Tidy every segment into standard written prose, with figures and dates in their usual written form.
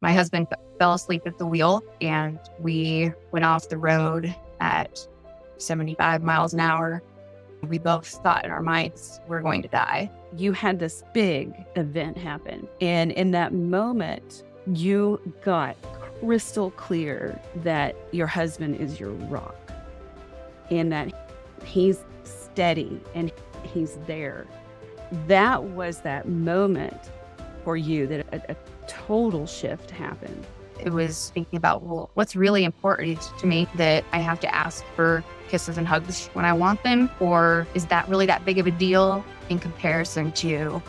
My husband fell asleep at the wheel and we went off the road at 75 miles an hour. We both thought in our minds we're going to die. You had this big event happen. And in that moment, you got crystal clear that your husband is your rock and that he's steady and he's there. That was that moment for you that a total shift happened. It was thinking about, well, what's really important to me, that I have to ask for kisses and hugs when I want them? Or is that really that big of a deal in comparison to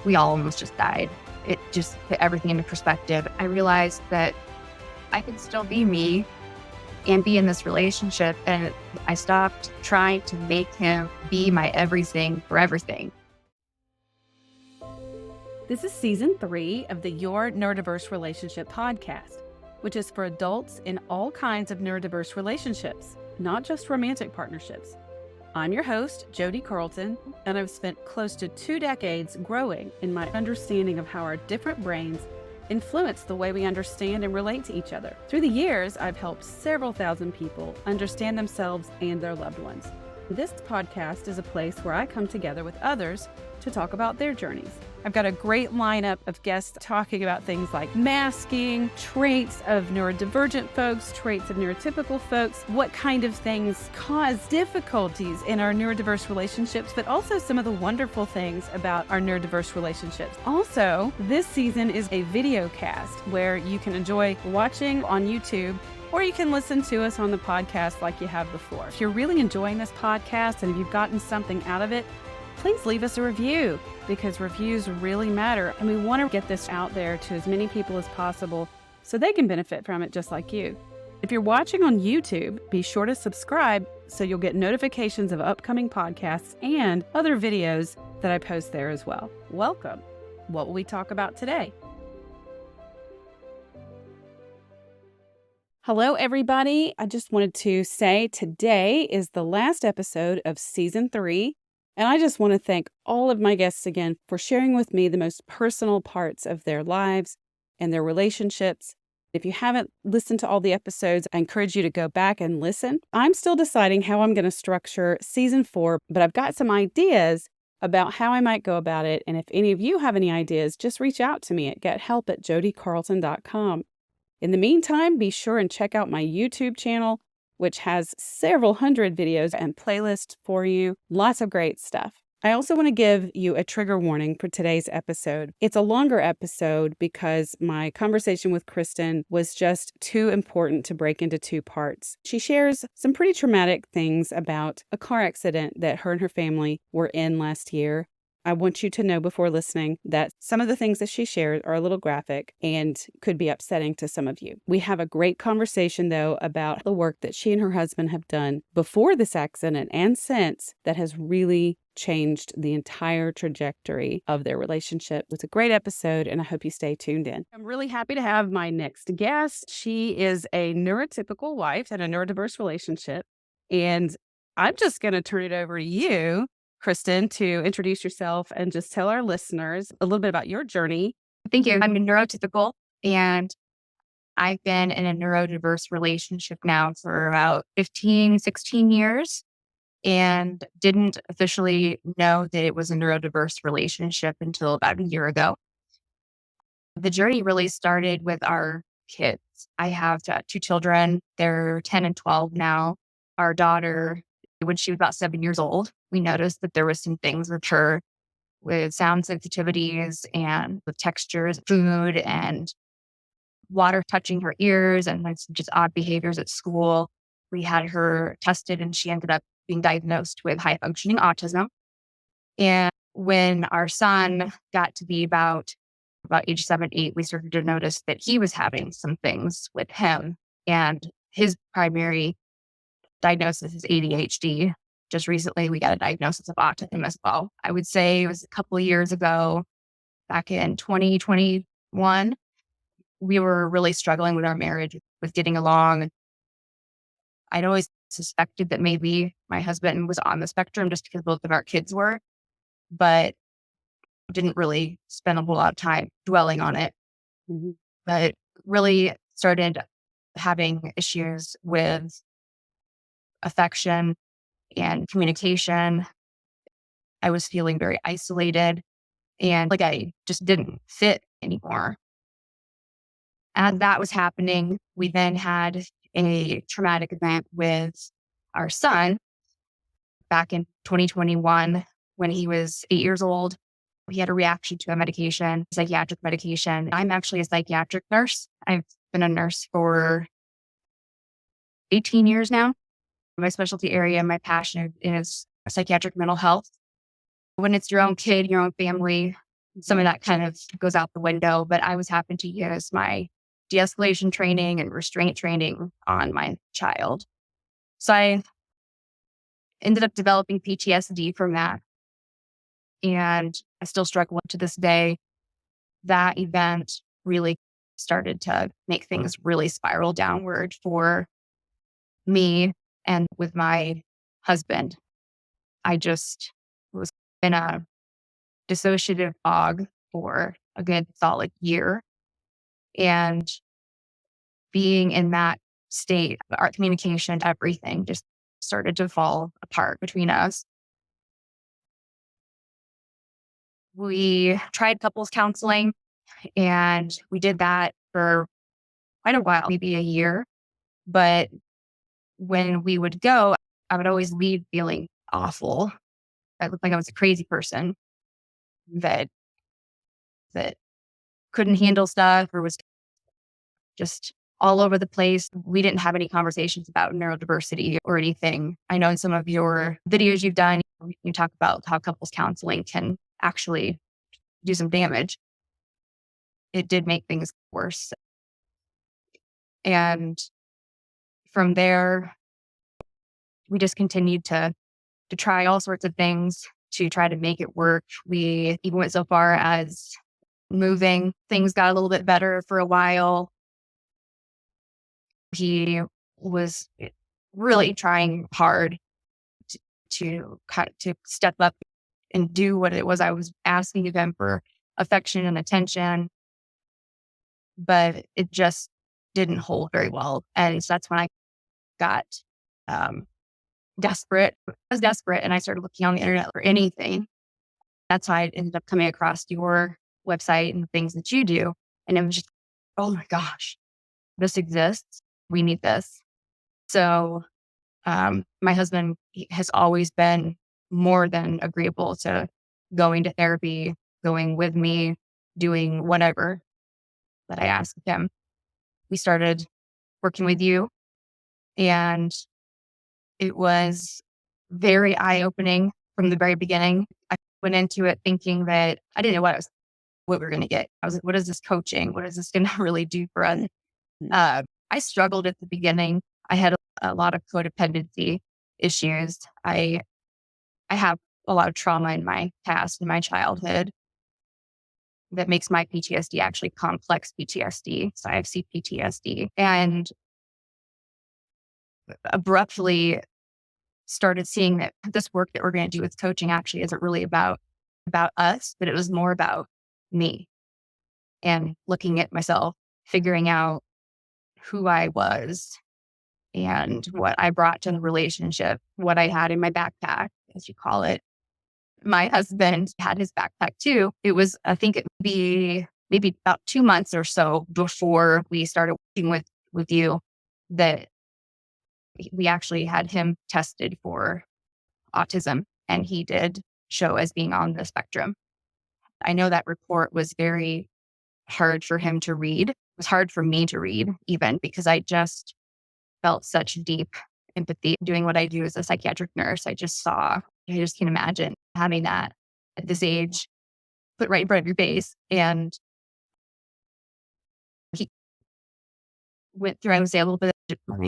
we all almost just died? It just put everything into perspective. I realized that I could still be me and be in this relationship. And I stopped trying to make him be my everything for everything. This is season 3 of the Your Neurodiverse Relationship podcast, which is for adults in all kinds of neurodiverse relationships, not just romantic partnerships. I'm your host, Jodi Carlton, and I've spent close to 2 decades growing in my understanding of how our different brains influence the way we understand and relate to each other. Through the years, I've helped several thousand people understand themselves and their loved ones. This podcast is a place where I come together with others to talk about their journeys. I've got a great lineup of guests talking about things like masking, traits of neurodivergent folks, traits of neurotypical folks, what kind of things cause difficulties in our neurodiverse relationships, but also some of the wonderful things about our neurodiverse relationships. Also, this season is a video cast where you can enjoy watching on YouTube, or you can listen to us on the podcast like you have before. If you're really enjoying this podcast and if you've gotten something out of it, please leave us a review, because reviews really matter. And we want to get this out there to as many people as possible so they can benefit from it just like you. If you're watching on YouTube, be sure to subscribe so you'll get notifications of upcoming podcasts and other videos that I post there as well. Welcome. What will we talk about today? Hello, everybody. I just wanted to say today is the last episode of season 3. And I just want to thank all of my guests again for sharing with me the most personal parts of their lives and their relationships. If you haven't listened to all the episodes, I encourage you to go back and listen. I'm still deciding how I'm going to structure season 4, but I've got some ideas about how I might go about it. And if any of you have any ideas, just reach out to me at gethelp@jodicarlton.com. In the meantime, be sure and check out my YouTube channel, which has several hundred videos and playlists for you. Lots of great stuff. I also want to give you a trigger warning for today's episode. It's a longer episode because my conversation with Kristen was just too important to break into 2 parts. She shares some pretty traumatic things about a car accident that her and her family were in last year. I want you to know before listening that some of the things that she shared are a little graphic and could be upsetting to some of you. We have a great conversation, though, about the work that she and her husband have done before this accident and since that has really changed the entire trajectory of their relationship. It's a great episode, and I hope you stay tuned in. I'm really happy to have my next guest. She is a neurotypical wife in a neurodiverse relationship, and I'm just going to turn it over to you, Kristen, to introduce yourself and just tell our listeners a little bit about your journey. Thank you. I'm a neurotypical, and I've been in a neurodiverse relationship now for about 15, 16 years, and didn't officially know that it was a neurodiverse relationship until about a year ago. The journey really started with our kids. I have 2 children. They're 10 and 12 now. Our daughter, when she was about 7 years old, we noticed that there was some things with her with sound sensitivities and with textures, food and water touching her ears, and then some just odd behaviors at school. We had her tested and she ended up being diagnosed with high functioning autism. And when our son got to be about age 7, 8, we started to notice that he was having some things with him, and his primary diagnosis is ADHD. Just recently, we got a diagnosis of autism as well. I would say it was a couple of years ago, back in 2021, we were really struggling with our marriage, with getting along. I'd always suspected that maybe my husband was on the spectrum just because both of our kids were, but didn't really spend a whole lot of time dwelling on it. Mm-hmm. But really started having issues with affection and communication. I was feeling very isolated and like I just didn't fit anymore. As that was happening, we then had a traumatic event with our son back in 2021 when he was 8 years old. He had a reaction to a medication, psychiatric medication. I'm actually a psychiatric nurse. I've been a nurse for 18 years now. My specialty area, my passion is psychiatric mental health. When it's your own kid, your own family, some of that kind of goes out the window. But I was happen to use my de-escalation training and restraint training on my child. So I ended up developing PTSD from that. And I still struggle to this day. That event really started to make things really spiral downward for me and with my husband. I just was in a dissociative fog for a good solid year. And being in that state, our communication, everything just started to fall apart between us. We tried couples counseling and we did that for quite a while, maybe a year. But when we would go, I would always leave feeling awful. I looked like I was a crazy person that that couldn't handle stuff or was just all over the place. We didn't have any conversations about neurodiversity or anything. I know in some of your videos you've done, you talk about how couples counseling can actually do some damage. It did make things worse. And from there, we just continued to try all sorts of things to try to make it work. We even went so far as moving. Things got a little bit better for a while. He was really trying hard to step up and do what it was I was asking of him for affection and attention, but it just didn't hold very well. And so that's when I got desperate. I was desperate and I started looking on the internet for anything. That's how I ended up coming across your website and the things that you do. And it was just, oh my gosh, this exists. We need this. So my husband has always been more than agreeable to going to therapy, going with me, doing whatever that I asked of him. We started working with you, and it was very eye-opening from the very beginning. I went into it thinking that I didn't know what we were going to get. I was like, what is this coaching? What is this going to really do for us? I struggled at the beginning. I had a lot of codependency issues. I have a lot of trauma in my past, in my childhood, that makes my PTSD actually complex PTSD. So I have CPTSD, and abruptly started seeing that this work that we're going to do with coaching actually isn't really about us, but it was more about me and looking at myself, figuring out who I was and what I brought to the relationship, what I had in my backpack, as you call it. My husband had his backpack too. It was, I think it would be maybe about 2 months or so before we started working with you that we actually had him tested for autism, and he did show as being on the spectrum. I know that report was very hard for him to read. It was hard for me to read even because I just felt such deep empathy doing what I do as a psychiatric nurse. I just can't imagine having that at this age put right in front of your face. And he went through, I would say, a little bit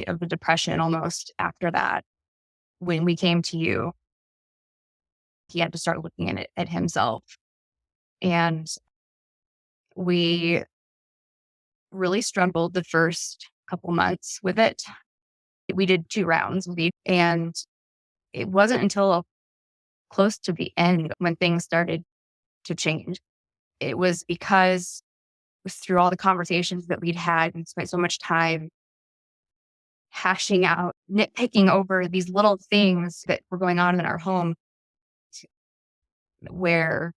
of a depression almost after that. When we came to you, he had to start looking at himself. And we really struggled the first couple months with it. We did 2 rounds, and it wasn't until close to the end when things started to change. It was because through all the conversations that we'd had and spent so much time hashing out, nitpicking over these little things that were going on in our home where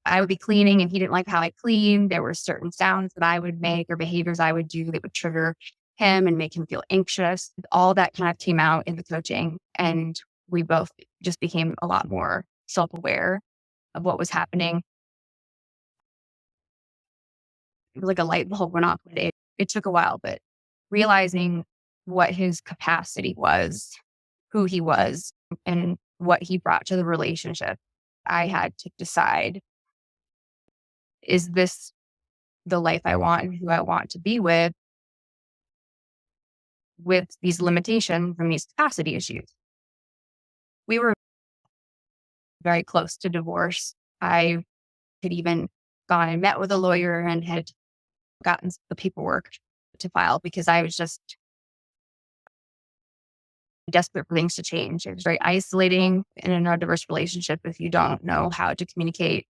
I would be cleaning and he didn't like how I cleaned. There were certain sounds that I would make or behaviors I would do that would trigger him and make him feel anxious. All that kind of came out in the coaching, and we both just became a lot more self-aware of what was happening. It was like a light bulb went off one day. It took a while, but realizing what his capacity was, who he was, and what he brought to the relationship, I had to decide, is this the life I want and who I want to be with these limitations and these capacity issues? We were very close to divorce. I had even gone and met with a lawyer and had gotten the paperwork to file because I was just desperate for things to change. It was very isolating in a neurodiverse relationship if you don't know how to communicate.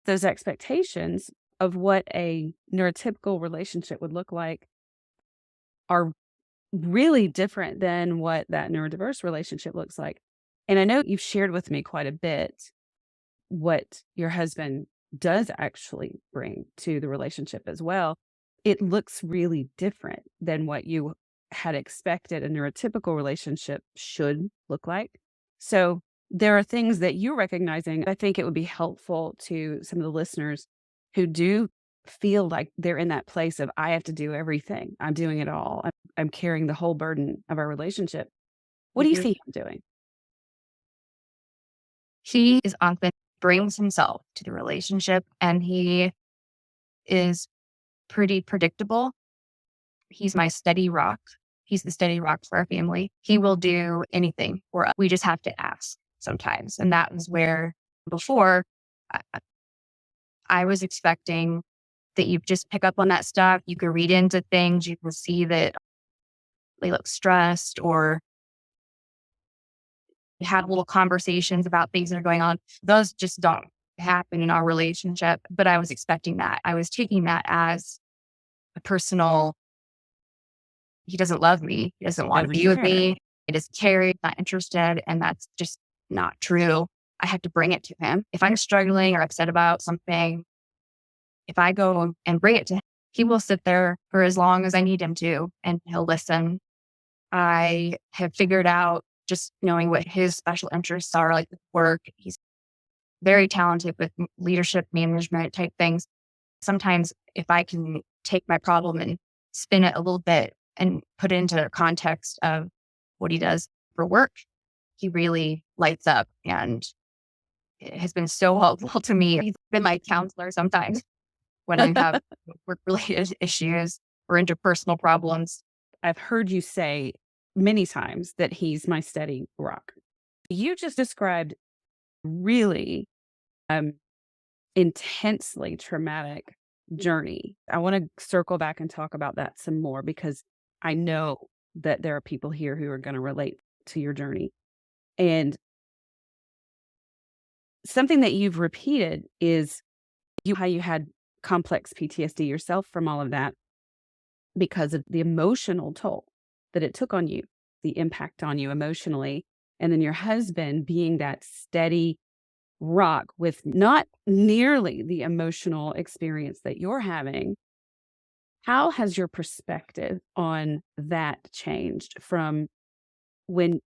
Those expectations of what a neurotypical relationship would look like are really different than what that neurodiverse relationship looks like. And I know you've shared with me quite a bit what your husband does actually bring to the relationship as well. It looks really different than what you had expected a neurotypical relationship should look like. So there are things that you're recognizing. I think it would be helpful to some of the listeners who do feel like they're in that place of, I have to do everything. I'm doing it all. I'm carrying the whole burden of our relationship. What do you Mhm. see him doing? He is often brings himself to the relationship and he is pretty predictable. He's my steady rock. He's the steady rock for our family. He will do anything for us. We just have to ask sometimes. And that was where before I, I was expecting that you just pick up on that stuff. You can read into things. You can see that they look stressed or have little conversations about things that are going on. Those just don't happen in our relationship. But I was expecting that. I was taking that as a personal, he doesn't love me. He doesn't want to Doesn't be with care. me. He doesn't care. He's not interested. And that's just not true. I have to bring it to him. If I'm struggling or upset about something, if I go and bring it to him, he will sit there for as long as I need him to, and he'll listen. I have figured out just knowing what his special interests are, like with work. He's very talented with leadership management type things. Sometimes if I can take my problem and spin it a little bit and put it into context of what he does for work, he really lights up and it has been so helpful to me. He's been my counselor sometimes when I have work related issues or interpersonal problems. I've heard you say many times that he's my steady rock. You just described really intensely traumatic journey. I want to circle back and talk about that some more because I know that there are people here who are going to relate to your journey. And something that you've repeated is how you had complex PTSD yourself from all of that because of the emotional toll that it took on you, the impact on you emotionally. And then your husband being that steady rock with not nearly the emotional experience that you're having. How has your perspective on that changed from when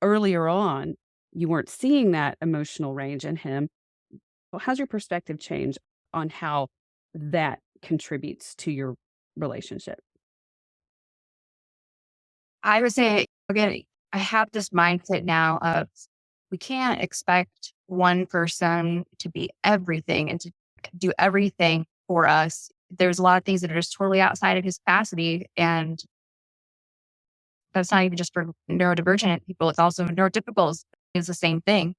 earlier on you weren't seeing that emotional range in him? Well, how's your perspective changed on how that contributes to your relationship? I would say, again, I have this mindset now of we can't expect one person to be everything and to do everything for us. There's a lot of things that are just totally outside of his capacity. And that's not even just for neurodivergent people, it's also neurotypicals is the same thing.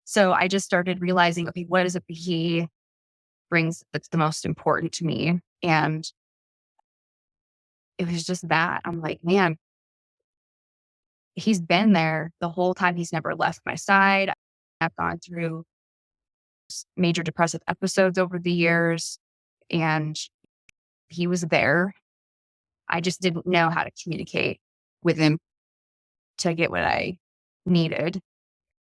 So I just started realizing, okay, what is it that he brings that's the most important to me? And it was just that. I'm like, man, he's been there the whole time. He's never left my side. I've gone through major depressive episodes over the years. And He was there. I just didn't know how to communicate with him to get what I needed.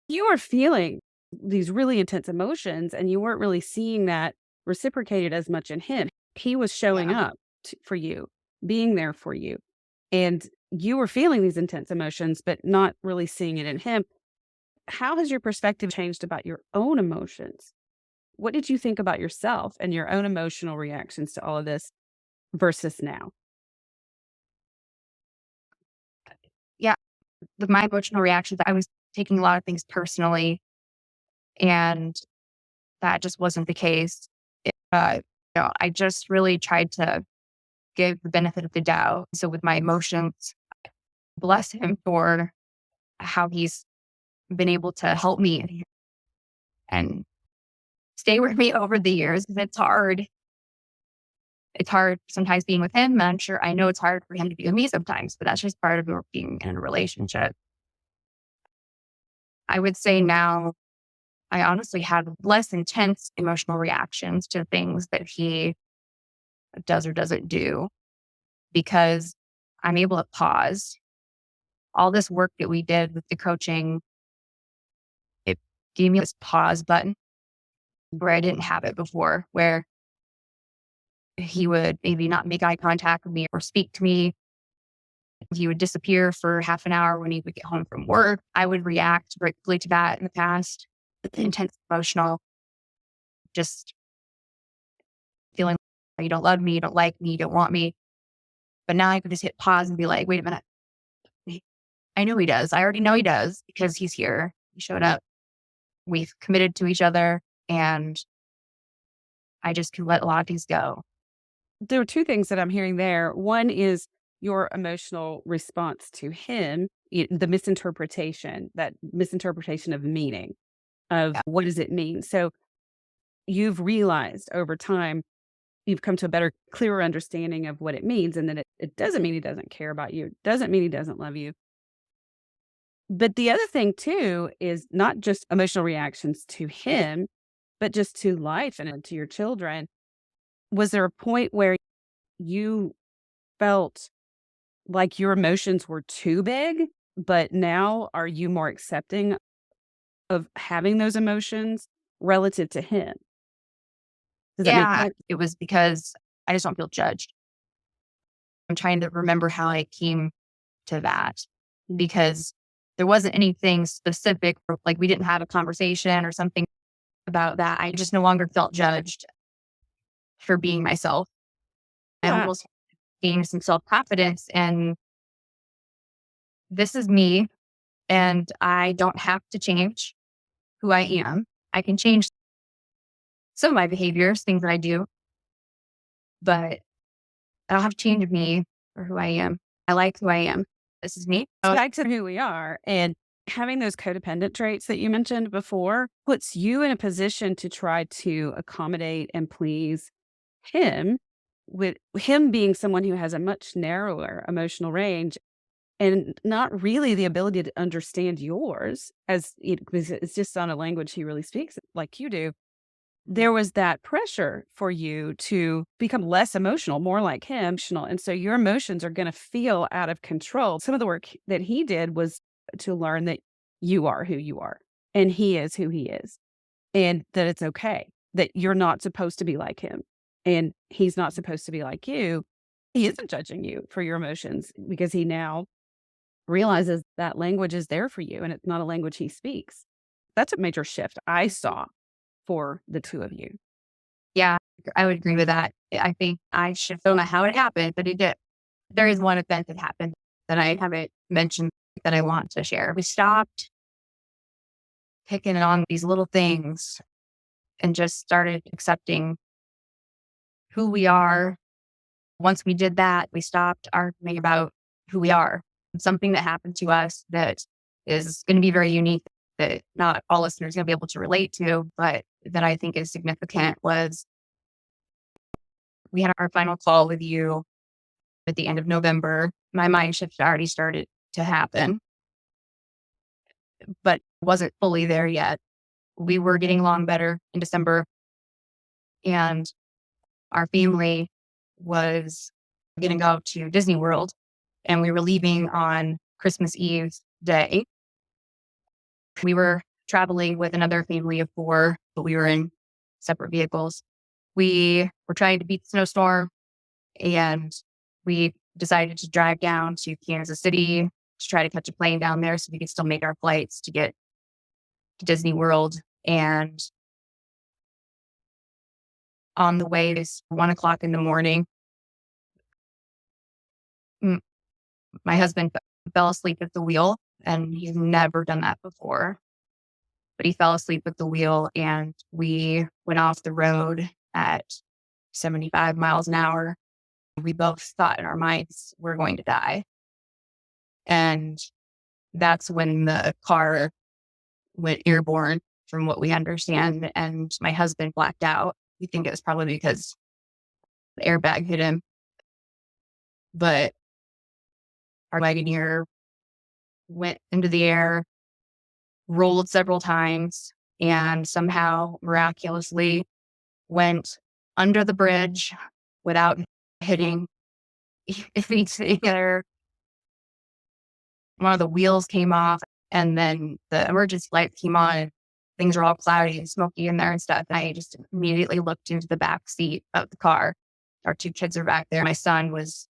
You were feeling these really intense emotions and you weren't really seeing that reciprocated as much in him. He was showing Yeah. up for you, being there for you. And you were feeling these intense emotions, but not really seeing it in him. How has your perspective changed about your own emotions? What did you think about yourself and your own emotional reactions to all of this versus now? Yeah. My emotional reactions, I was taking a lot of things personally, and that just wasn't the case. I just really tried to give the benefit of the doubt. So with my emotions, bless him for how he's been able to help me and stay with me over the years. 'Cause it's hard. It's hard sometimes being with him. I know it's hard for him to be with me sometimes, but that's just part of being in a relationship. I would say now I honestly have less intense emotional reactions to things that he does or doesn't do because I'm able to pause. All this work that we did with the coaching, it gave me this pause button where I didn't have it before, where he would maybe not make eye contact with me or speak to me. He would disappear for half an hour when he would get home from work. I would react very quickly to that in the past. Intense emotional, just feeling like you don't love me, you don't like me, you don't want me. But now I could just hit pause and be like, wait a minute. I know he does. I already know he does because he's here. He showed up. We've committed to each other, and I just can let a lot of things go. There are two things that I'm hearing there. One is your emotional response to him, the misinterpretation, that misinterpretation of meaning, of Yeah. what does it mean? So you've realized over time, you've come to a better, clearer understanding of what it means. And that it doesn't mean he doesn't care about you, it doesn't mean he doesn't love you. But the other thing too is not just emotional reactions to him, but just to life and to your children. Was there a point where you felt like your emotions were too big, but now are you more accepting of having those emotions relative to him? Does that make Yeah. sense? It was because I just don't feel judged. I'm trying to remember how I came to that because there wasn't anything specific, or like we didn't have a conversation or something about that. I just no longer felt judged for being myself. I Yeah. almost gained some self confidence, and this is me, and I don't have to change who I am. I can change some of my behaviors, things that I do, but I don't have to change me or who I am. I like who I am. This is me. It's back to who we are. And having those codependent traits that you mentioned before puts you in a position to try to accommodate and please him, with him being someone who has a much narrower emotional range and not really the ability to understand yours because it's just on a language he really speaks like you do. There was that pressure for you to become less emotional, more like him, emotional, and so your emotions are gonna feel out of control. Some of the work that he did was to learn that you are who you are, and he is who he is, and that it's okay, that you're not supposed to be like him, and he's not supposed to be like you. He isn't judging you for your emotions because he now realizes that language is there for you, and it's not a language he speaks. That's a major shift I saw for the 2 of you. Yeah, I would agree with that. I think I should don't know how it happened, but it did. There is one event that happened that I haven't mentioned that I want to share. We stopped picking on these little things and just started accepting who we are. Once we did that, we stopped arguing about who we are. Something that happened to us that is going to be very unique, that not all listeners are going to be able to relate to, but that I think is significant was we had our final call with you at the end of November. My mind shift had already started to happen, but wasn't fully there yet. We were getting along better in December, and our family was going to go to Disney World, and we were leaving on Christmas Eve day. We were traveling with another family of 4, but we were in separate vehicles. We were trying to beat the snowstorm, and we decided to drive down to Kansas City to try to catch a plane down there so we could still make our flights to get to Disney World. And on the way, it's 1 o'clock in the morning. m- My husband fell asleep at the wheel, and he's never done that before. But he fell asleep at the wheel, and we went off the road at 75 miles an hour. We both thought in our minds we're going to die. And that's when the car went airborne, from what we understand, and my husband blacked out. We think it was probably because the airbag hit him. But our Wagoneer went into the air, rolled several times, and somehow miraculously went under the bridge without hitting each other. One of the wheels came off, and then the emergency lights came on, and things were all cloudy and smoky in there and stuff. And I just immediately looked into the back seat of the car. Our 2 kids are back there. My son was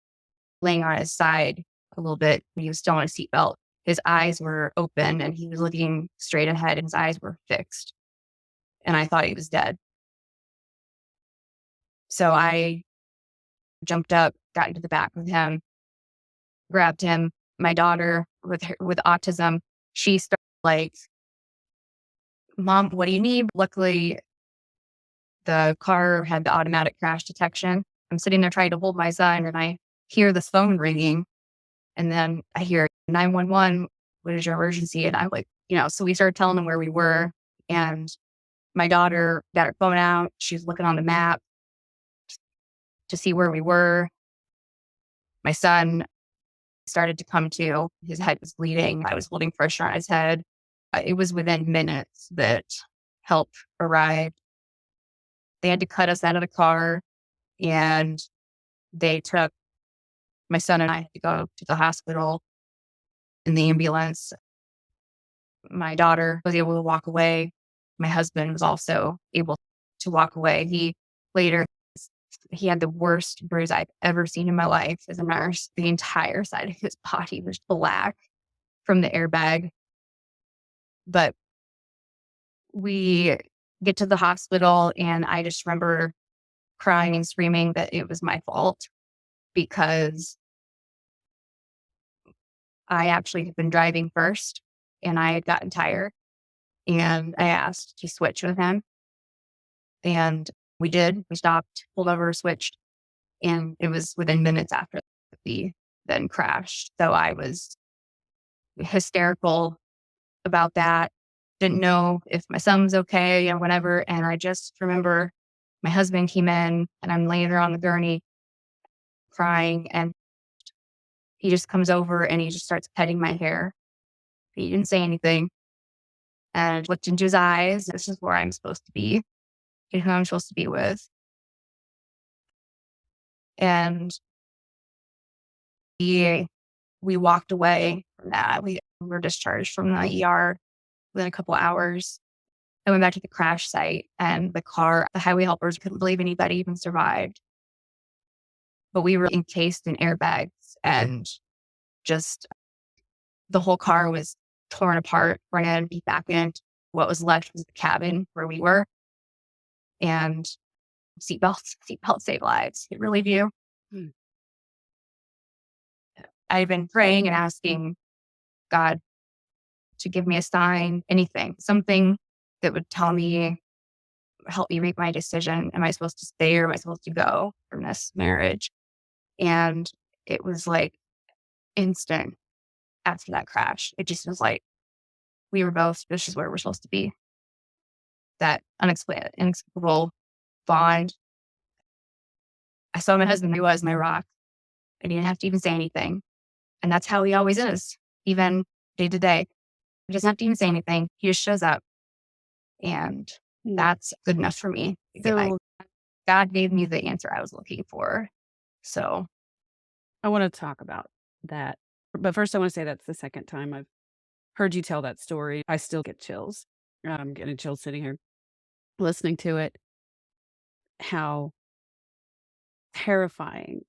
laying on his side a little bit. He was still in a seatbelt. His eyes were open, and he was looking straight ahead, and his eyes were fixed. And I thought he was dead. So I jumped up, got into the back with him, grabbed him. My daughter with autism, she started like, "Mom, what do you need?" Luckily, the car had the automatic crash detection. I'm sitting there trying to hold my son, and I hear this phone ringing, and then I hear 911. What is your emergency? And I'm like, so we started telling them where we were, and my daughter got her phone out. She's looking on the map to see where we were. My son started to come to. His head was bleeding. I was holding pressure on his head. It was within minutes that help arrived. They had to cut us out of the car, and they took my son and I to go to the hospital in the ambulance. My daughter was able to walk away. My husband was also able to walk away. He had the worst bruise I've ever seen in my life as a nurse. The entire side of his body was black from the airbag. But we get to the hospital, and I just remember crying and screaming that it was my fault, because I actually had been driving first, and I had gotten tired, and I asked to switch with him. And we did. We stopped, pulled over, switched, and it was within minutes after we then crashed. So I was hysterical about that. Didn't know if my son was okay, whatever. And I just remember my husband came in, and I'm laying there on the gurney crying, and he just comes over and he just starts petting my hair. He didn't say anything, and I looked into his eyes. This is where I'm supposed to be and who I'm supposed to be with. And we walked away from that. We were discharged from the ER within a couple hours. I went back to the crash site, and the highway helpers couldn't believe anybody even survived. But we were encased in airbags, and just the whole car was torn apart, front end, back end. What was left was the cabin where we were. And seatbelts save lives. It really do. Hmm. I've been praying and asking God to give me a sign, anything, something that would help me make my decision. Am I supposed to stay, or am I supposed to go from this marriage? And it was like instant after that crash. It just was like, this is where we're supposed to be. That inexplicable bond. I saw my husband, he was my rock. I didn't have to even say anything. And that's how he always is, even day to day. He doesn't have to even say anything. He just shows up. And that's good enough for me. So God gave me the answer I was looking for. So, I want to talk about that. But first, I want to say that's the second time I've heard you tell that story. I still get chills. I'm getting chills sitting here listening to it. How terrifying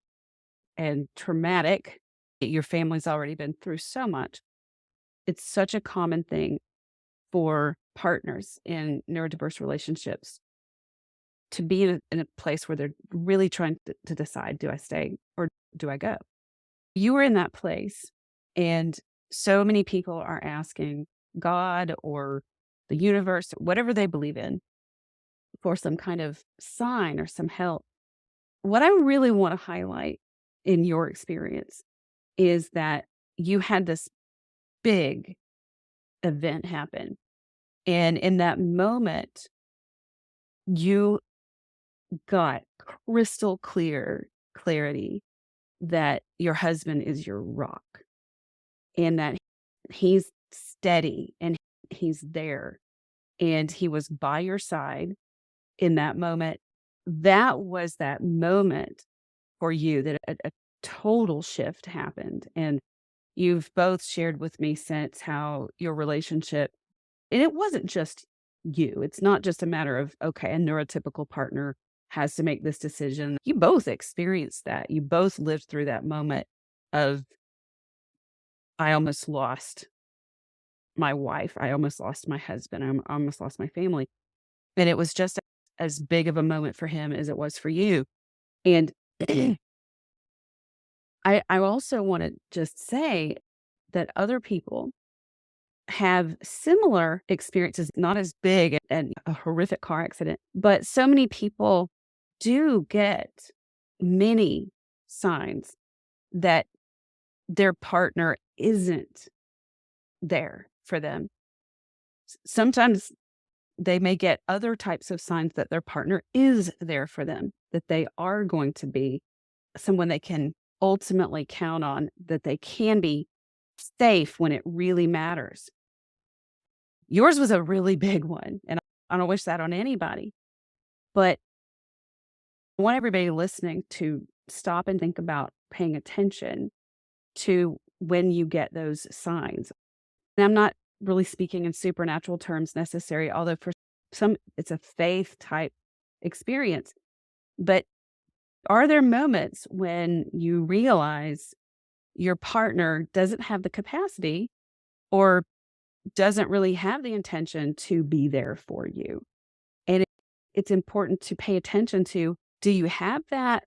and traumatic. Your family's already been through so much. It's such a common thing for partners in neurodiverse relationships to be in a place where they're really trying to decide, do I stay or do I go? You were in that place, and so many people are asking God or the universe, whatever they believe in, for some kind of sign or some help. What I really want to highlight in your experience is that you had this big event happen. And in that moment, you got crystal clear clarity that your husband is your rock and that he's steady and he's there and he was by your side in that moment. That was that moment for you that a total shift happened. And you've both shared with me since how your relationship, and it wasn't just you. It's not just a matter of, okay, a neurotypical partner has to make this decision. You both experienced that. You both lived through that moment of, I almost lost my wife. I almost lost my husband. I almost lost my family. And it was just as big of a moment for him as it was for you. And I also want to just say that other people have similar experiences, not as big and a horrific car accident, but so many people do get many signs that their partner isn't there for them. Sometimes they may get other types of signs that their partner is there for them, that they are going to be someone they can ultimately count on, that they can be safe when it really matters. Yours was a really big one, and I don't wish that on anybody. But I want everybody listening to stop and think about paying attention to when you get those signs. And I'm not really speaking in supernatural terms necessary, although for some it's a faith type experience. But are there moments when you realize your partner doesn't have the capacity or doesn't really have the intention to be there for you? And it's important to pay attention to, do you have that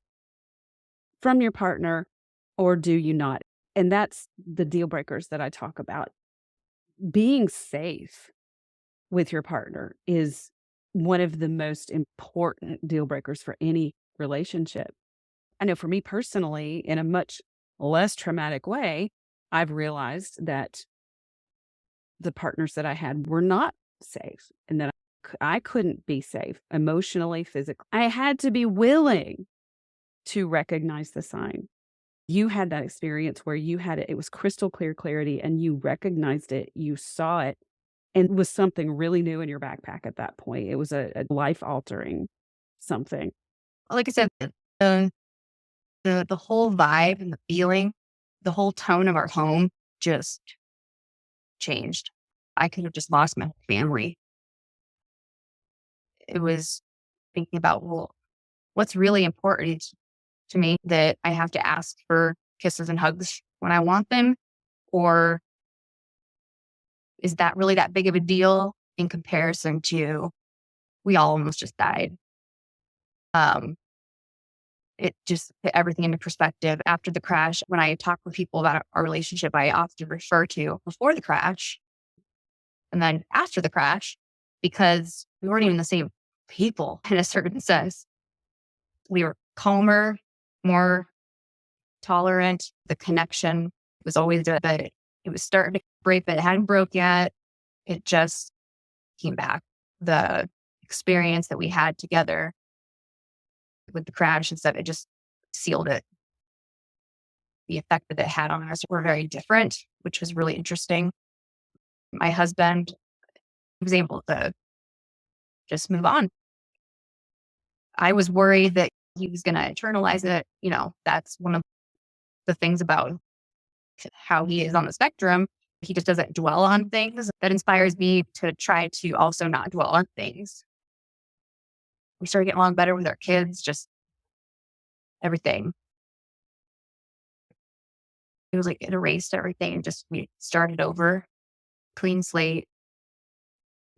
from your partner or do you not? And that's the deal breakers that I talk about. Being safe with your partner is one of the most important deal breakers for any relationship. I know for me personally, in a much less traumatic way, I've realized that the partners that I had were not safe and that I couldn't be safe emotionally, physically. I had to be willing to recognize the sign. You had that experience where you had it, it was crystal clear clarity and you recognized it, you saw it, and it was something really new in your backpack at that point. It was a life altering something. like I said, the the whole vibe and the feeling, the whole tone of our home just changed. I could have just lost my whole family. It was thinking about, well, what's really important to me, that I have to ask for kisses and hugs when I want them? Or is that really that big of a deal in comparison to we all almost just died? Um, it just put everything into perspective. After the crash, when I talk with people about our relationship, I often refer to before the crash and then after the crash, because we weren't even the same people in a certain sense. We were calmer, more tolerant. The connection was always good, but it was starting to break, but it hadn't broke yet. It just came back. The experience that we had together with the crash and stuff, it just sealed it. The effect that it had on us were very different, which was really interesting. My husband was able to just move on. I was worried that he was going to internalize it. That's one of the things about how he is on the spectrum. He just doesn't dwell on things. That inspires me to try to also not dwell on things. We started getting along better with our kids, just everything. It was like it erased everything and just we started over, clean slate.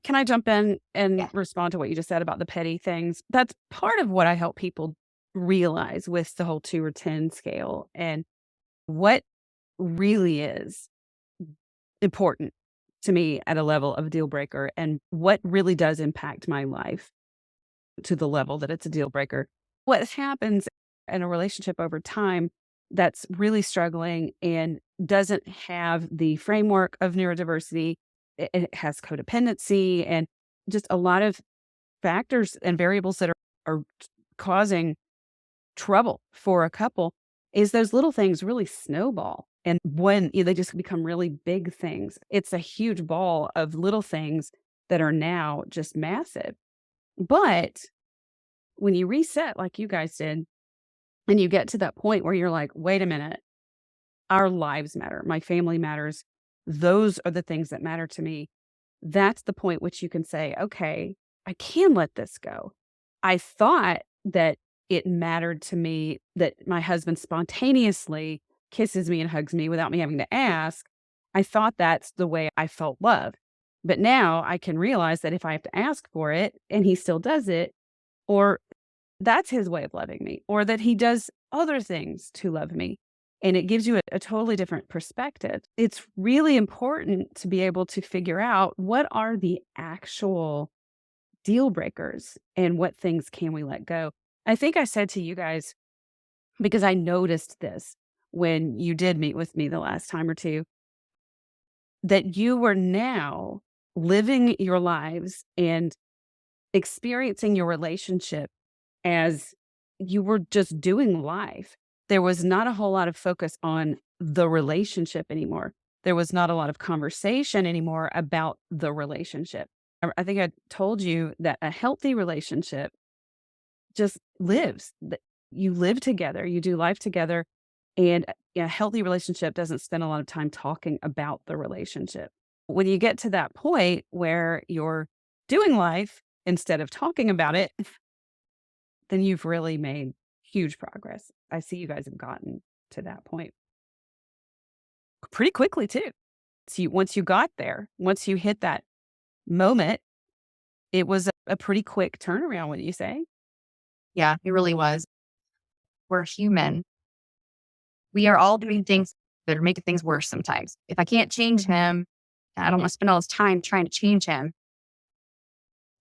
Can I jump in and Yeah. respond to what you just said about the petty things? That's part of what I help people realize with the whole 2 or 10 scale and what really is important to me at a level of deal breaker and what really does impact my life to the level that it's a deal breaker. What happens in a relationship over time that's really struggling and doesn't have the framework of neurodiversity, it has codependency and just a lot of factors and variables that are causing trouble for a couple is those little things really snowball. And when they just become really big things, it's a huge ball of little things that are now just massive. But when you reset like you guys did, and you get to that point where you're like, wait a minute, our lives matter. My family matters. Those are the things that matter to me. That's the point which you can say, okay, I can let this go. I thought that it mattered to me that my husband spontaneously kisses me and hugs me without me having to ask. I thought that's the way I felt love. But now I can realize that if I have to ask for it and he still does it, or that's his way of loving me, or that he does other things to love me. And it gives you a totally different perspective. It's really important to be able to figure out what are the actual deal breakers and what things can we let go. I think I said to you guys, because I noticed this when you did meet with me the last time or two, that you were now living your lives and experiencing your relationship as you were just doing life. There was not a whole lot of focus on the relationship anymore. There was not a lot of conversation anymore about the relationship. I think I told you that a healthy relationship just lives. You live together, you do life together, and a healthy relationship doesn't spend a lot of time talking about the relationship. When you get to that point where you're doing life instead of talking about it, then you've really made huge progress. I see you guys have gotten to that point pretty quickly too. So once you got there, once you hit that moment, it was a pretty quick turnaround, wouldn't you say? Yeah, it really was. We're human. We are all doing things that are making things worse sometimes. If I can't change him, I don't want to spend all this time trying to change him.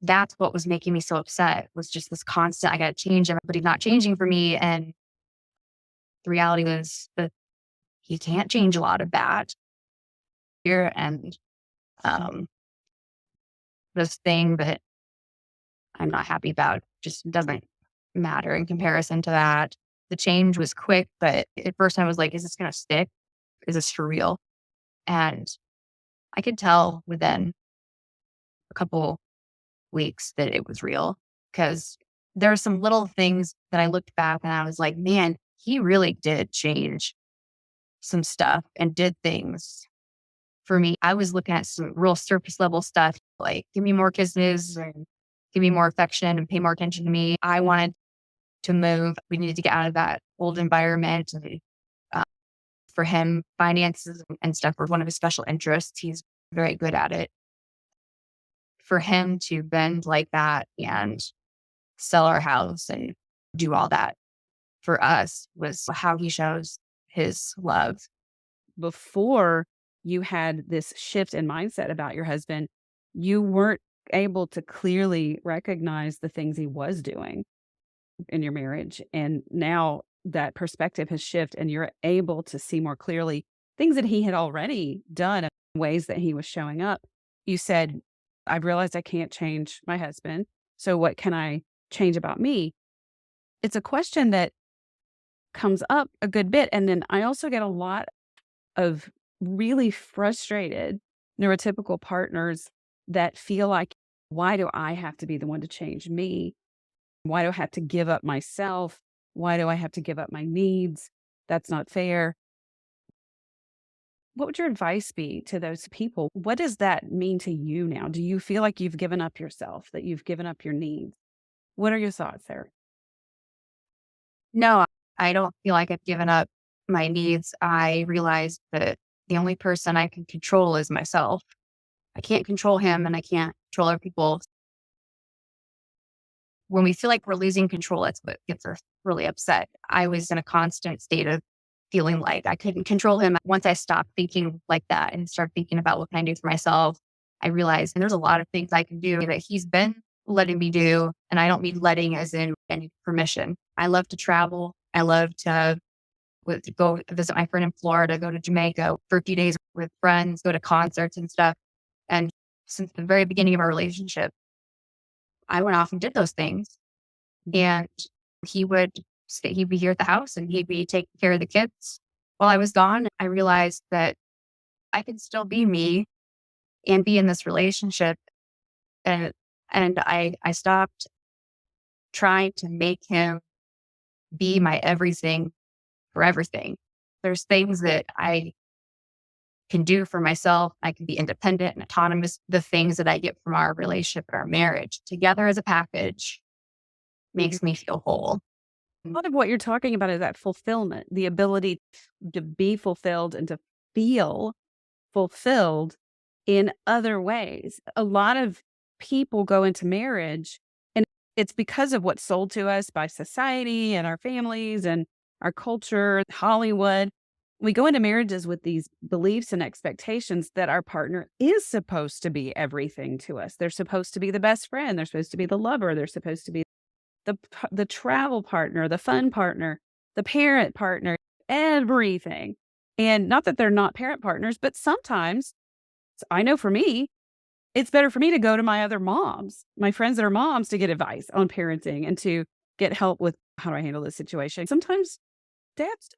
That's what was making me so upset was just this constant, I got to change him, but he's not changing for me. And the reality was that he can't change a lot of that here. And um, this thing that I'm not happy about just doesn't matter in comparison to that. The change was quick, but at first I was like, is this going to stick? Is this for real? And I could tell within a couple weeks that it was real because there are some little things that I looked back and I was like, man, he really did change some stuff and did things for me. I was looking at some real surface level stuff, like give me more kisses and give me more affection and pay more attention to me. I wanted to move. We needed to get out of that old environment. And, uh, for him, finances and stuff were one of his special interests. He's very good at it. For him to bend like that and sell our house and do all that for us was how he shows his love. Before you had this shift in mindset about your husband, you weren't able to clearly recognize the things he was doing in your marriage. And now that perspective has shifted and you're able to see more clearly things that he had already done and ways that he was showing up. You said, I've realized I can't change my husband. So what can I change about me? It's a question that comes up a good bit. And then I also get a lot of really frustrated neurotypical partners that feel like, why do I have to be the one to change me? Why do I have to give up myself? Why do I have to give up my needs? That's not fair. What would your advice be to those people? What does that mean to you now? Do you feel like you've given up yourself, that you've given up your needs? What are your thoughts there? No, I don't feel like I've given up my needs. I realized that the only person I can control is myself. I can't control him and I can't control other people. When we feel like we're losing control, that's what gets us really upset. I was in a constant state of feeling like I couldn't control him. Once I stopped thinking like that and started thinking about what can I do for myself, I realized and there's a lot of things I can do that he's been letting me do. And I don't mean letting as in any permission. I love to travel. I love to go visit my friend in Florida, go to Jamaica for a few days with friends, go to concerts and stuff. And since the very beginning of our relationship, I went off and did those things. And he would he'd be here at the house and he'd be taking care of the kids while I was gone. I realized that I could still be me and be in this relationship. And I stopped trying to make him be my everything for everything. There's things that I can do for myself. I can be independent and autonomous. The things that I get from our relationship and our marriage together as a package makes me feel whole. A lot of what you're talking about is that fulfillment, the ability to be fulfilled and to feel fulfilled in other ways. A lot of people go into marriage and it's because of what's sold to us by society and our families and our culture, Hollywood. We go into marriages with these beliefs and expectations that our partner is supposed to be everything to us. They're supposed to be the best friend. They're supposed to be the lover. They're supposed to be the travel partner, the fun partner, the parent partner, everything. And not that they're not parent partners, but sometimes I know for me, it's better for me to go to my other moms, my friends that are moms to get advice on parenting and to get help with how do I handle this situation. Sometimes dads,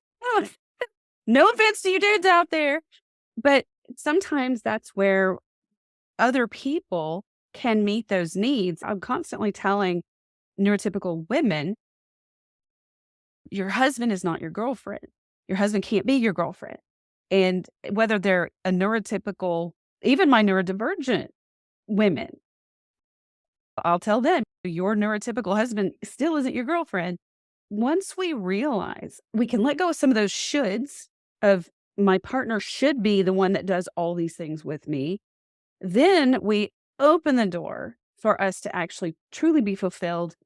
no offense to you dudes out there, but sometimes that's where other people can meet those needs. I'm constantly telling neurotypical women, your husband is not your girlfriend. Your husband can't be your girlfriend. And whether they're a neurotypical, even my neurodivergent women, I'll tell them, your neurotypical husband still isn't your girlfriend. Once we realize we can let go of some of those shoulds of my partner should be the one that does all these things with me, then we open the door for us to actually truly be fulfilled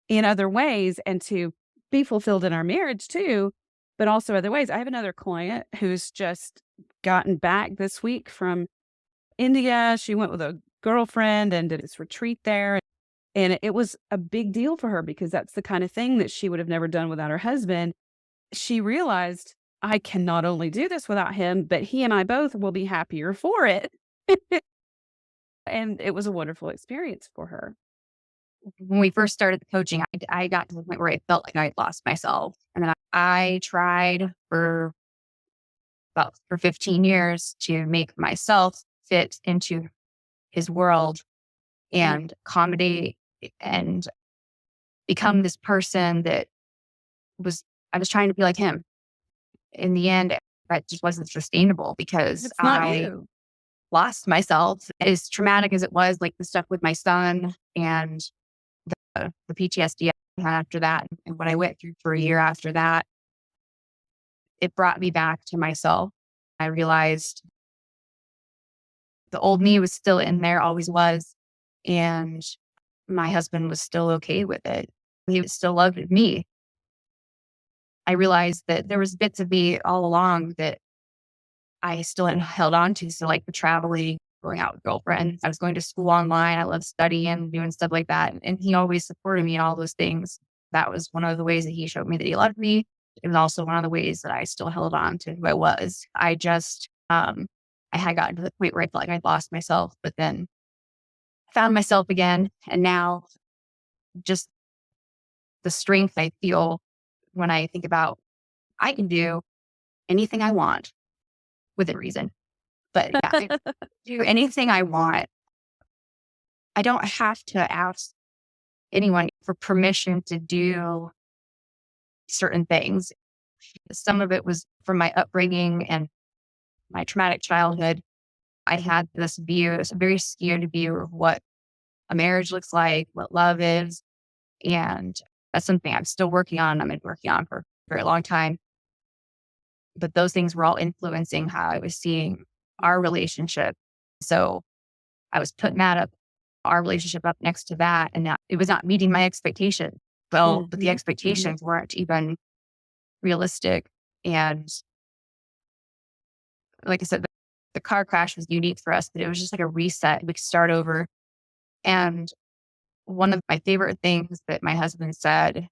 in other ways and to be fulfilled in our marriage too, but also other ways. I have another client who's just gotten back this week from India. She went with a girlfriend and did this retreat there. And it was a big deal for her because that's the kind of thing that she would have never done without her husband. She realized I can not only do this without him, but he and I both will be happier for it. And it was a wonderful experience for her. When we first started the coaching, I got to the point where I felt like I had lost myself. And then I tried for 15 years to make myself fit into his world and accommodate and become this person that I was trying to be like him. In the end, that just wasn't sustainable because It's not I you. lost myself. As traumatic as it was, like the stuff with my son and the PTSD I had after that and what I went through for a year after that, it brought me back to myself. I realized the old me was still in there, always was. And my husband was still okay with it. He still loved me. I realized that there was bits of me all along that I still hadn't held on to. So like the traveling, going out with girlfriends, I was going to school online. I love studying, doing stuff like that. And he always supported me in all those things. That was one of the ways that he showed me that he loved me. It was also one of the ways that I still held on to who I was. I had gotten to the point where I felt like I'd lost myself, but then I found myself again. And now just the strength I feel when I think about I can do anything I want within reason. But yeah, I can do anything I want. I don't have to ask anyone for permission to do certain things. Some of it was from my upbringing and my traumatic childhood. I had this view, this very skewed view of what a marriage looks like, what love is. And that's something I'm still working on. I've been working on for a very long time. But those things were all influencing how I was seeing our relationship. So I was putting our relationship up next to that. And that it was not meeting my expectation. Well, but the Mhm. expectations weren't even realistic. And like I said, the car crash was unique for us, but it was just like a reset. We could start over. And one of my favorite things that my husband said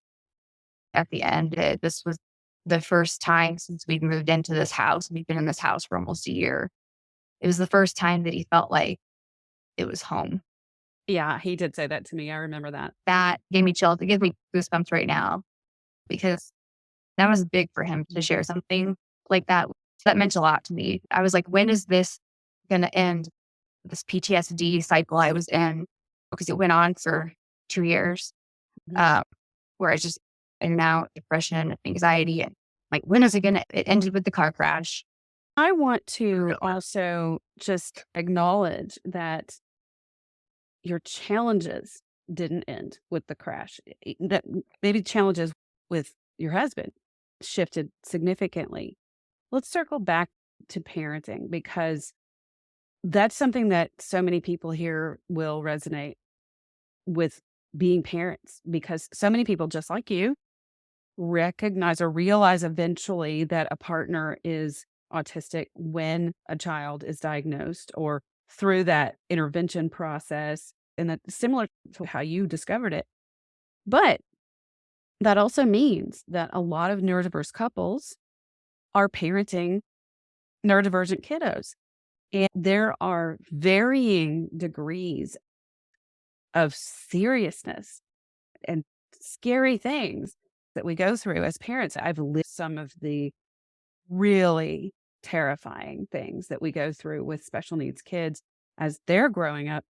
at the end, this was the first time since we'd moved into this house. We've been in this house for almost a year. It was the first time that he felt like it was home. Yeah, he did say that to me. I remember that. That gave me chills. It gives me goosebumps right now because that was big for him to share something like that. That meant a lot to me. I was like, when is this going to end? This PTSD cycle I was in, because it went on for 2 years, Mhm. uh, where I just in and out, depression, anxiety, and like, when is it gonna? It ended with the car crash. I want to also just acknowledge that your challenges didn't end with the crash. That maybe challenges with your husband shifted significantly. Let's circle back to parenting because that's something that so many people here will resonate with being parents because so many people, just like you, recognize or realize eventually that a partner is autistic when a child is diagnosed or through that intervention process. And that's similar to how you discovered it. But that also means that a lot of neurodiverse couples are parenting neurodivergent kiddos. And there are varying degrees of seriousness and scary things that we go through as parents. I've lived some of the really terrifying things that we go through with special needs kids as they're growing up.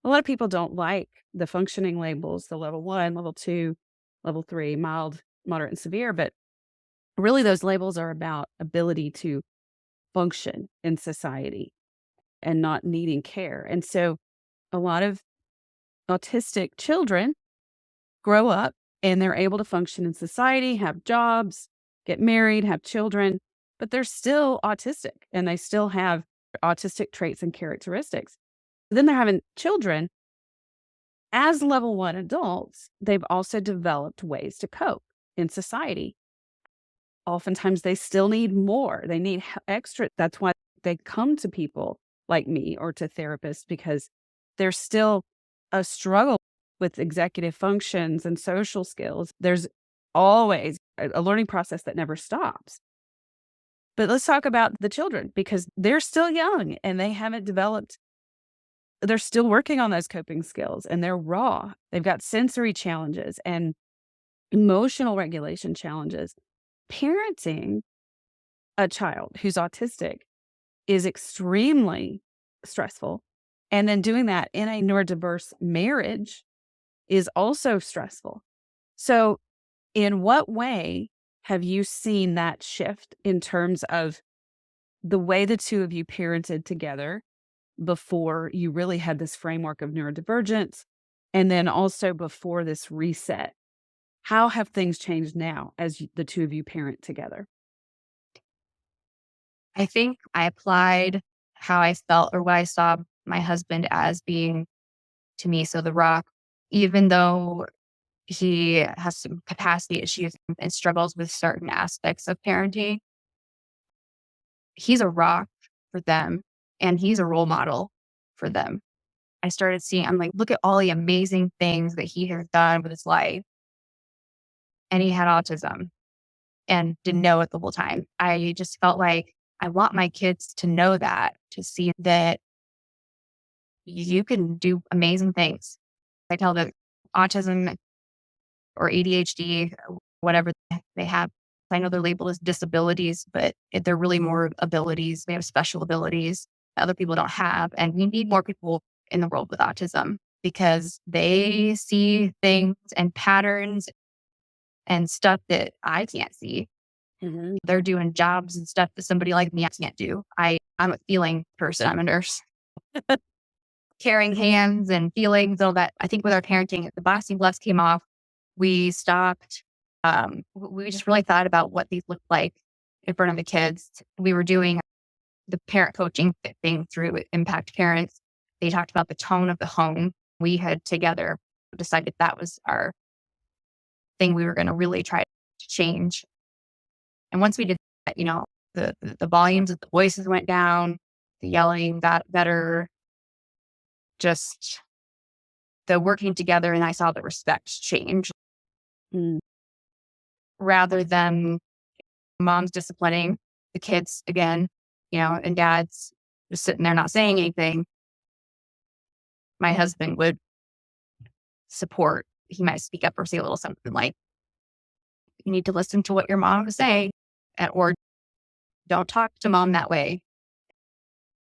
A lot of people don't like the functioning labels, the level 1, level 2, level 3, mild, moderate, and severe. But really, those labels are about ability to function in society and not needing care. And so a lot of autistic children grow up and they're able to function in society, have jobs, get married, have children, but they're still autistic and they still have autistic traits and characteristics. Then they're having children. As level 1 adults, they've also developed ways to cope in society. Oftentimes, they still need more. They need extra. That's why they come to people like me or to therapists because there's still a struggle with executive functions and social skills. There's always a learning process that never stops. But let's talk about the children because they're still young and they haven't developed, they're still working on those coping skills and they're raw. They've got sensory challenges and emotional regulation challenges. Parenting a child who's autistic is extremely stressful. And then doing that in a neurodiverse marriage is also stressful. So, in what way have you seen that shift in terms of the way the two of you parented together before you really had this framework of neurodivergence? And then also before this reset, how have things changed now as the two of you parent together? I think I applied how I felt or what I saw my husband as being to me. So the rock, even though he has some capacity issues and struggles with certain aspects of parenting, he's a rock for them and he's a role model for them. I started seeing, I'm like, look at all the amazing things that he has done with his life. And he had autism and didn't know it the whole time. I just felt like I want my kids to know that, to see that you can do amazing things. I tell them autism or ADHD, whatever they have. I know they're labeled as disabilities, but they're really more abilities. They have special abilities that other people don't have. And we need more people in the world with autism. because they see things and patterns and stuff that I can't see. Mhm. They're doing jobs and stuff that somebody like me can't do. I'm a feeling person. I'm a nurse. Carrying hands and feelings, all that. I think with our parenting, the boxing gloves came off. We stopped. We just really thought about what these looked like in front of the kids. We were doing the parent coaching thing through Impact Parents. They talked about the tone of the home. We had together decided that was our thing we were going to really try to change. And once we did that, the volumes of the voices went down, the yelling got better, just the working together, and I saw the respect change Mm. rather than mom's disciplining the kids again, and dad's just sitting there not saying anything. My husband would support. He might speak up or say a little something like, you need to listen to what your mom is saying, or don't talk to mom that way.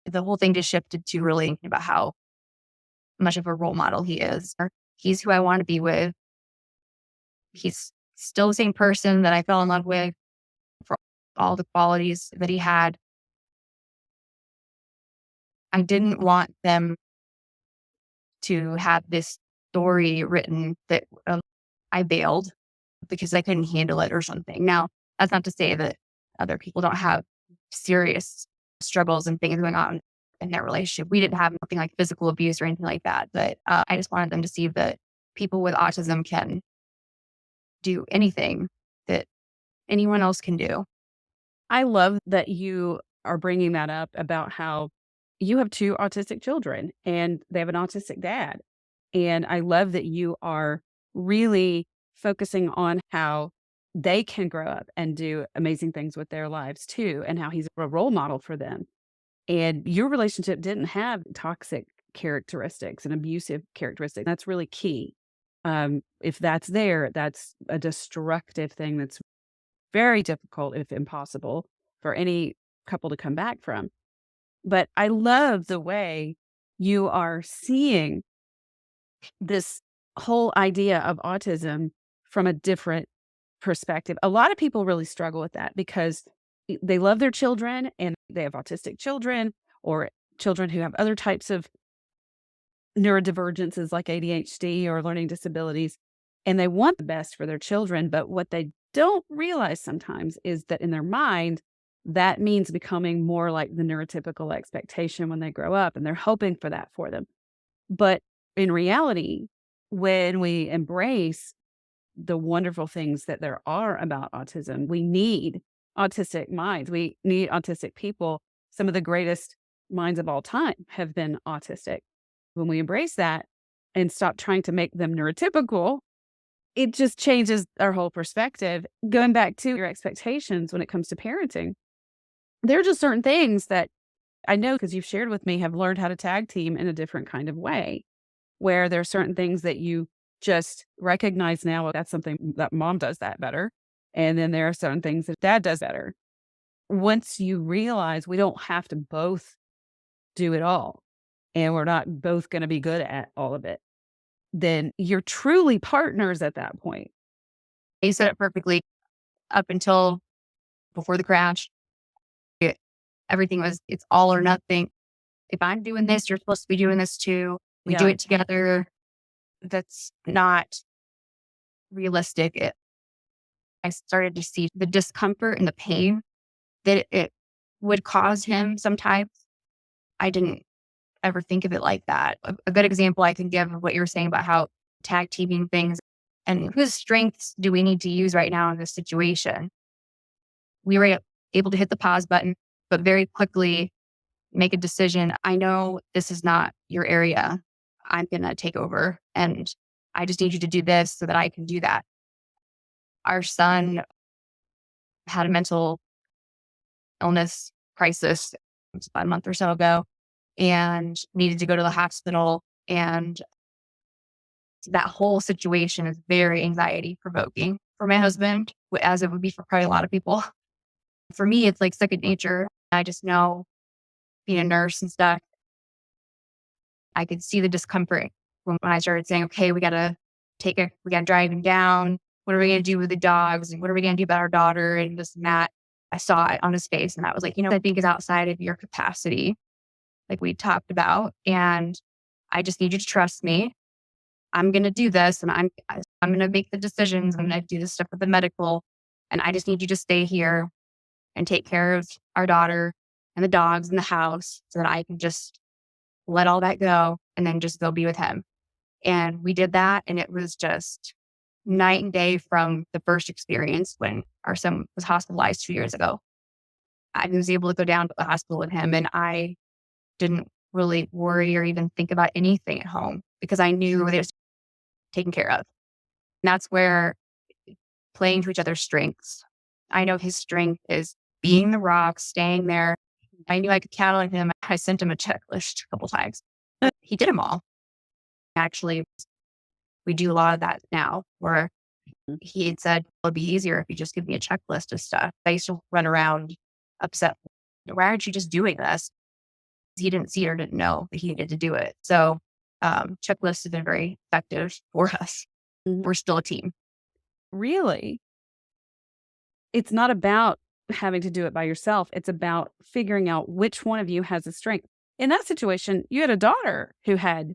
The whole thing just shifted to really thinking about how much of a role model he is. He's who I want to be with. He's still the same person that I fell in love with for all the qualities that he had. I didn't want them to have this story written that I bailed because I couldn't handle it or something. Now, that's not to say that other people don't have serious struggles and things going on in their relationship. We didn't have nothing like physical abuse or anything like that. But I just wanted them to see that people with autism can do anything that anyone else can do. I love that you are bringing that up about how you have 2 autistic children and they have an autistic dad. And I love that you are really focusing on how they can grow up and do amazing things with their lives too, and how he's a role model for them. And your relationship didn't have toxic characteristics and abusive characteristics. That's really key. If that's there, that's a destructive thing that's very difficult, if impossible, for any couple to come back from. But I love the way you are seeing this whole idea of autism from a different perspective. A lot of people really struggle with that because they love their children and they have autistic children or children who have other types of neurodivergences like ADHD or learning disabilities, and they want the best for their children. But what they don't realize sometimes is that in their mind, that means becoming more like the neurotypical expectation when they grow up, and they're hoping for that for them. But in reality, when we embrace the wonderful things that there are about autism, we need autistic minds. We need autistic people. Some of the greatest minds of all time have been autistic. When we embrace that and stop trying to make them neurotypical, it just changes our whole perspective. Going back to your expectations when it comes to parenting, there are just certain things that I know because you've shared with me have learned how to tag team in a different kind of way, where there are certain things that you just recognize now, well, that's something that mom does that better. And then there are certain things that dad does better. Once you realize we don't have to both do it all and we're not both going to be good at all of it, then you're truly partners at that point. You said it perfectly. Up until before the crash, everything was, it's all or nothing. If I'm doing this, you're supposed to be doing this too. We do Yeah. it together. That's not realistic. I started to see the discomfort and the pain that it would cause him sometimes. I didn't ever think of it like that. A good example I can give of what you were saying about how tag teaming things and whose strengths do we need to use right now in this situation? We were able to hit the pause button, but very quickly make a decision. I know this is not your area. I'm going to take over and I just need you to do this so that I can do that. Our son had a mental illness crisis about a month or so ago and needed to go to the hospital. And that whole situation is very anxiety provoking for my husband, as it would be for probably a lot of people. For me, it's like second nature. I just know being a nurse and stuff, I could see the discomfort when I started saying, okay, we gotta drive him down. What are we gonna do with the dogs? And what are we gonna do about our daughter? And this and that. I saw it on his face and I was like, I think is outside of your capacity, like we talked about. And I just need you to trust me. I'm gonna do this and I'm gonna make the decisions. I'm gonna do this stuff with the medical. And I just need you to stay here and take care of our daughter and the dogs in the house so that I can just let all that go and then just go be with him. And we did that. And it was just night and day from the first experience when our son was hospitalized 2 years ago. I was able to go down to the hospital with him and I didn't really worry or even think about anything at home because I knew it was taken care of. And that's where playing to each other's strengths. I know his strength is being the rock, staying there. I knew I could count on him. I sent him a checklist a couple times. He did them all. Actually, we do a lot of that now where he had said, it'd be easier if you just give me a checklist of stuff. I used to run around upset. Why aren't you just doing this? He didn't see or didn't know that he needed to do it. So checklists have been very effective for us. We're still a team. Really? It's not about having to do it by yourself. It's about figuring out which one of you has a strength. In that situation, you had a daughter who had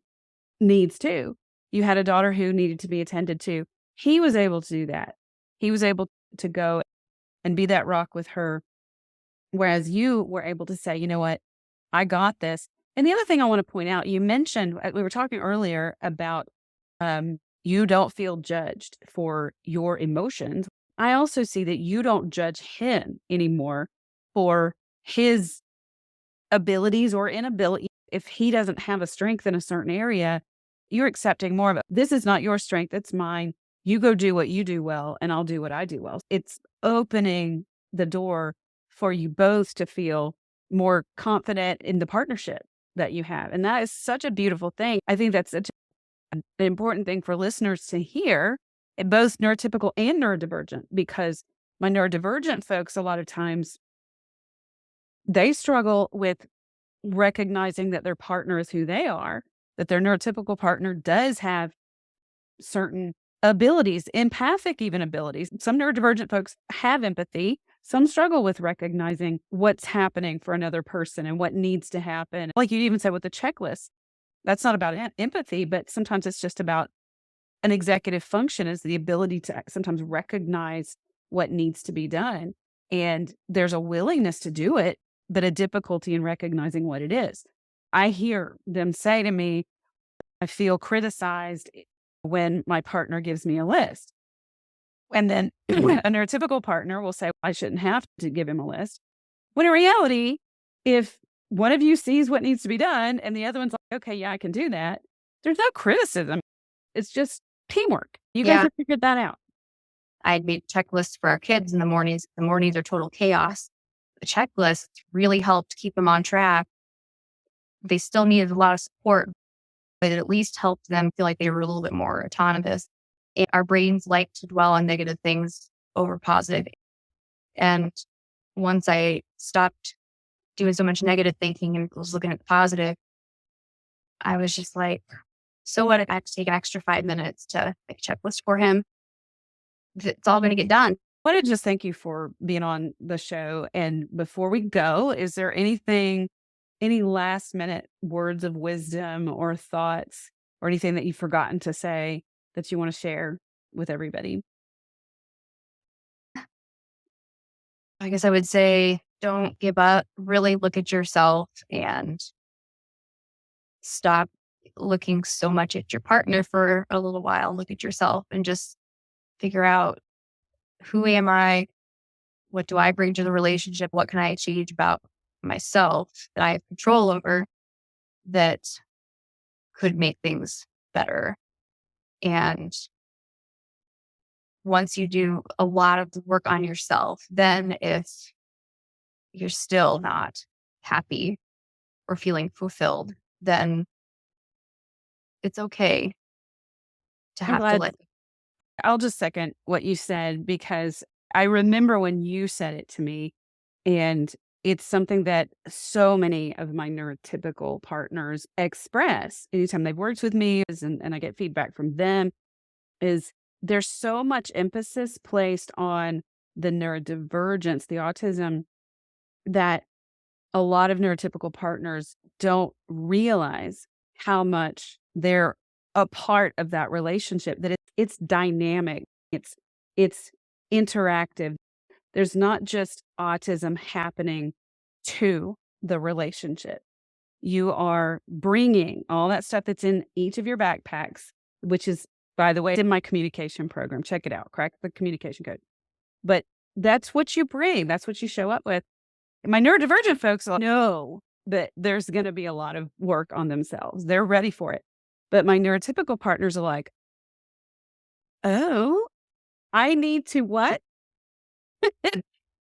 needs too. You had a daughter who needed to be attended to. He was able to do that. He was able to go and be that rock with her. Whereas you were able to say, you know what, I got this. And the other thing I want to point out, you mentioned, we were talking earlier about you don't feel judged for your emotions. I also see that you don't judge him anymore for his abilities or inability. If he doesn't have a strength in a certain area, you're accepting more of it. This is not your strength, it's mine. You go do what you do well, and I'll do what I do well. It's opening the door for you both to feel more confident in the partnership that you have. And that is such a beautiful thing. I think that's such an important thing for listeners to hear, both neurotypical and neurodivergent, because my neurodivergent folks, a lot of times, they struggle with recognizing that their partner is who they are, that their neurotypical partner does have certain abilities, empathic even abilities. Some neurodivergent folks have empathy. Some struggle with recognizing what's happening for another person and what needs to happen. Like you even said with the checklist, that's not about empathy, but sometimes it's just about an executive function is the ability to sometimes recognize what needs to be done. And there's a willingness to do it, but a difficulty in recognizing what it is. I hear them say to me, I feel criticized when my partner gives me a list. And then a neurotypical partner will say, I shouldn't have to give him a list. When in reality, if one of you sees what needs to be done and the other one's like, okay, yeah, I can do that, there's no criticism. It's just teamwork. You guys have figured that out. I had made checklists for our kids in the mornings. The mornings are total chaos. The checklist really helped keep them on track. They still needed a lot of support, but it at least helped them feel like they were a little bit more autonomous. And our brains like to dwell on negative things over positive. And once I stopped doing so much negative thinking and was looking at the positive, I was just like, so what if I have to take an extra 5 minutes to make a checklist for him? It's all going to get done. I want to just thank you for being on the show. And before we go, is there anything, any last minute words of wisdom or thoughts or anything that you've forgotten to say that you want to share with everybody? I guess I would say don't give up. Really look at yourself and stop looking so much at your partner for a little while. Look at yourself and just figure out, who am I? What do I bring to the relationship? What can I change about myself that I have control over that could make things better? And once you do a lot of the work on yourself, then if you're still not happy or feeling fulfilled, then it's okay to I'm have to glad. I'll just second what you said because I remember when you said it to me and it's something that so many of my neurotypical partners express anytime they've worked with me, and I get feedback from them, is there's so much emphasis placed on the neurodivergence, the autism, that a lot of neurotypical partners don't realize how much they're a part of that relationship, that it's dynamic, it's interactive. There's not just autism happening to the relationship. You are bringing all that stuff that's in each of your backpacks, which is, by the way, in my communication program. Check it out, crack the communication code. But that's what you bring. That's what you show up with. My neurodivergent folks know that there's going to be a lot of work on themselves. They're ready for it. But my neurotypical partners are like, oh, I need to what?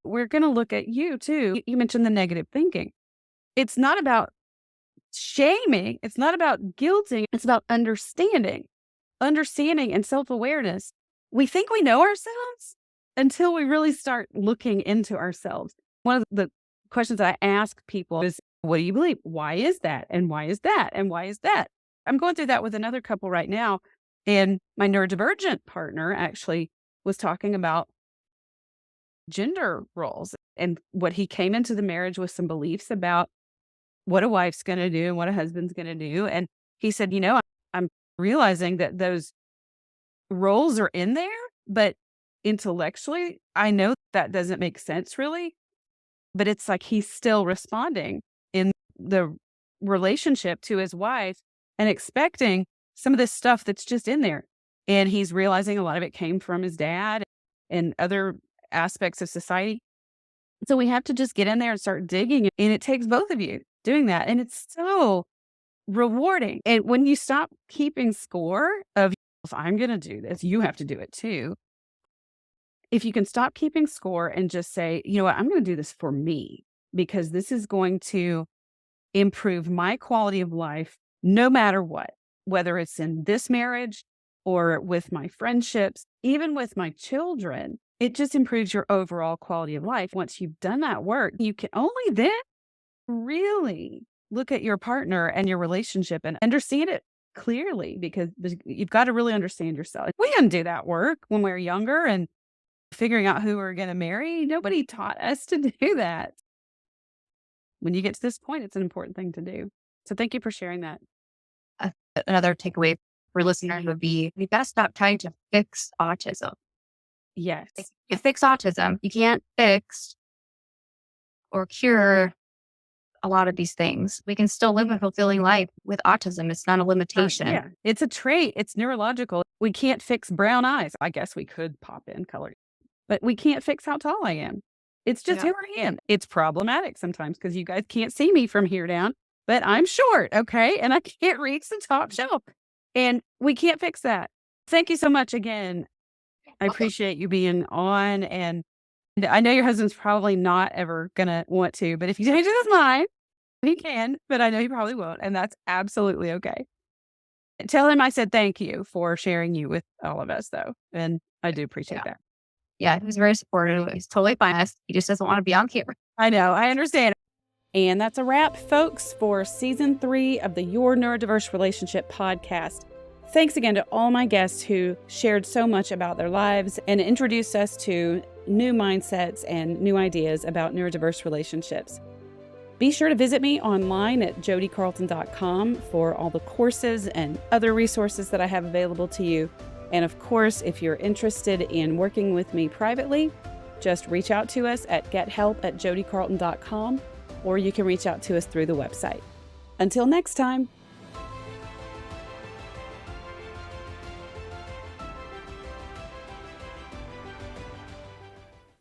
We're going to look at you too. You mentioned the negative thinking. It's not about shaming. It's not about guilting. It's about understanding and self-awareness. We think we know ourselves until we really start looking into ourselves. One of the questions I ask people is, what do you believe? Why is that? And why is that? And why is that? I'm going through that with another couple right now. And my neurodivergent partner actually was talking about gender roles and what he came into the marriage with, some beliefs about what a wife's going to do and what a husband's going to do. And he said, I'm realizing that those roles are in there, but intellectually, I know that doesn't make sense really. But it's like he's still responding in the relationship to his wife and expecting some of this stuff that's just in there. And he's realizing a lot of it came from his dad and other aspects of society. So we have to just get in there and start digging. And it takes both of you doing that. And it's so rewarding. And when you stop keeping score of, if I'm going to do this, you have to do it too. If you can stop keeping score and just say, you know what, I'm going to do this for me because this is going to improve my quality of life no matter what, whether it's in this marriage or with my friendships, even with my children. It just improves your overall quality of life. Once you've done that work, you can only then really look at your partner and your relationship and understand it clearly, because you've got to really understand yourself. We didn't do that work when we were younger and figuring out who we're going to marry. Nobody taught us to do that. When you get to this point, it's an important thing to do. So thank you for sharing that. Another takeaway for listeners would be, we got to stop trying to fix autism. Yes. You fix autism, you can't fix or cure a lot of these things. We can still live a fulfilling life with autism. It's not a limitation. Yeah, it's a trait. It's neurological. We can't fix brown eyes. I guess we could pop in color, but we can't fix how tall I am. It's just who I am. It's problematic sometimes because you guys can't see me from here down, but I'm short, okay? And I can't reach the top shelf. And we can't fix that. Thank you so much again. I appreciate you being on. And I know your husband's probably not ever going to want to, but if he changes his mind, he can, but I know he probably won't. And that's absolutely okay. Tell him I said thank you for sharing you with all of us, though. And I do appreciate that. Yeah, he was very supportive. He's totally fine. He just doesn't want to be on camera. I know. I understand. And that's a wrap, folks, for season 3 of the Your Neurodiverse Relationship podcast. Thanks again to all my guests who shared so much about their lives and introduced us to new mindsets and new ideas about neurodiverse relationships. Be sure to visit me online at jodicarlton.com for all the courses and other resources that I have available to you. And of course, if you're interested in working with me privately, just reach out to us at gethelp@jodicarlton.com, or you can reach out to us through the website. Until next time.